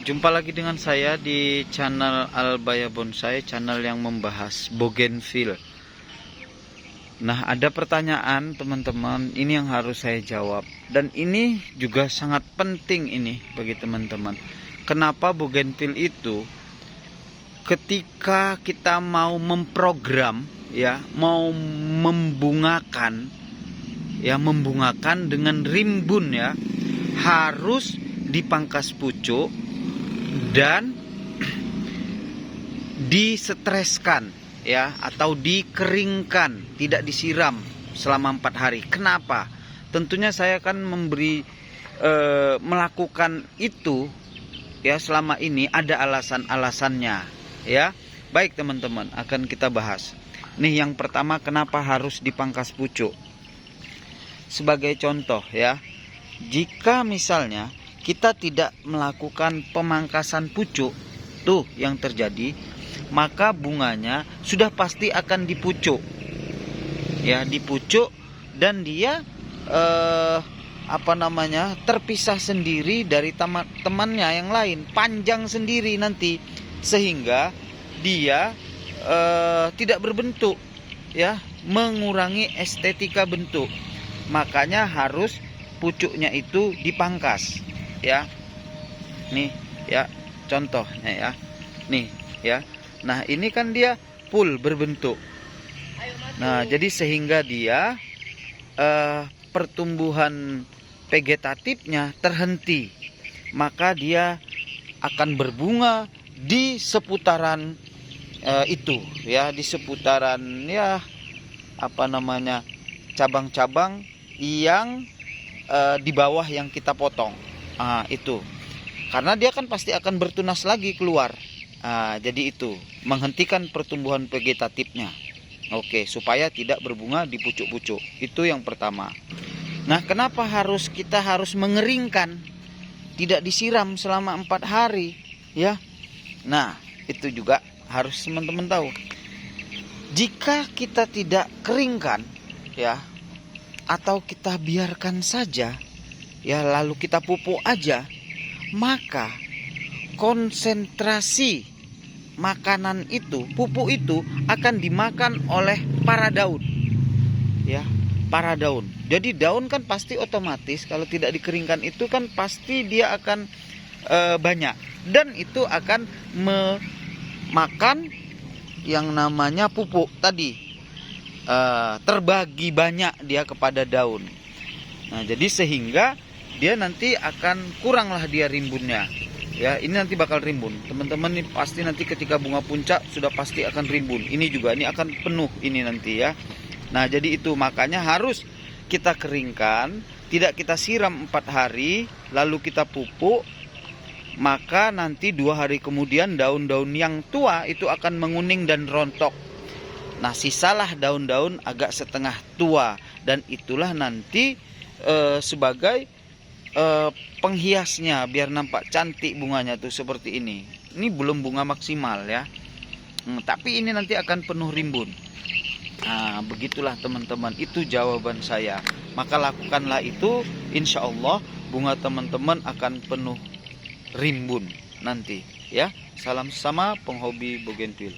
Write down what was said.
Jumpa lagi dengan saya di channel Albaya Bonsai, channel yang membahas bougainville. Nah, ada pertanyaan teman-teman, ini yang harus saya jawab. Dan ini juga sangat penting ini bagi teman-teman. Kenapa bougainville itu ketika kita mau memprogram, ya, mau membungakan, ya, membungakan dengan rimbun, ya, harus dipangkas pucuk dan disetreskan, ya, atau dikeringkan, tidak disiram selama 4 hari. Kenapa? Tentunya saya akan melakukan itu, ya, selama ini ada alasan-alasannya, ya. Baik teman-teman, akan kita bahas. Nih yang pertama, kenapa harus dipangkas pucuk? Sebagai contoh, ya, jika misalnya kita tidak melakukan pemangkasan pucuk, tuh yang terjadi, maka bunganya sudah pasti akan dipucuk, ya, dipucuk, dan dia terpisah sendiri dari temannya yang lain, panjang sendiri nanti, sehingga dia tidak berbentuk, ya, mengurangi estetika bentuk. Makanya harus pucuknya itu dipangkas, ya. Nih, ya, contohnya, ya. Nih, ya. Nah, ini kan dia full berbentuk. Nah, jadi sehingga dia pertumbuhan vegetatifnya terhenti. Maka dia akan berbunga di seputaran itu, ya, di seputaran, ya, cabang-cabang yang di bawah yang kita potong. Itu karena dia kan pasti akan bertunas lagi keluar. Jadi itu menghentikan pertumbuhan vegetatifnya. Oke, supaya tidak berbunga di pucuk-pucuk. Itu yang pertama. Nah, kenapa kita harus mengeringkan, tidak disiram selama 4 hari, ya? Nah, itu juga harus teman-teman tahu. Jika kita tidak keringkan, ya, atau kita biarkan saja, ya, lalu kita pupuk aja, maka konsentrasi makanan itu, pupuk itu akan dimakan oleh para daun, ya, para daun. Jadi daun kan pasti otomatis kalau tidak dikeringkan itu kan pasti dia akan banyak, dan itu akan memakan yang namanya pupuk tadi. Terbagi banyak dia kepada daun. Nah, jadi sehingga dia nanti akan kuranglah dia rimbunnya, ya. Ini nanti bakal rimbun teman-teman, ini pasti nanti ketika bunga puncak sudah pasti akan rimbun. Ini juga, ini akan penuh ini nanti, ya. Nah, jadi itu makanya harus kita keringkan, tidak kita siram 4 hari lalu kita pupuk. Maka nanti 2 hari kemudian daun-daun yang tua itu akan menguning dan rontok. Nah, sisalah daun-daun agak setengah tua, dan itulah nanti sebagai penghiasnya biar nampak cantik bunganya tuh seperti ini. Ini belum bunga maksimal, ya. Tapi ini nanti akan penuh rimbun. Nah, begitulah teman-teman, itu jawaban saya. Maka lakukanlah itu, insya Allah bunga teman-teman akan penuh rimbun nanti, ya. Salam sama penghobi bougainville.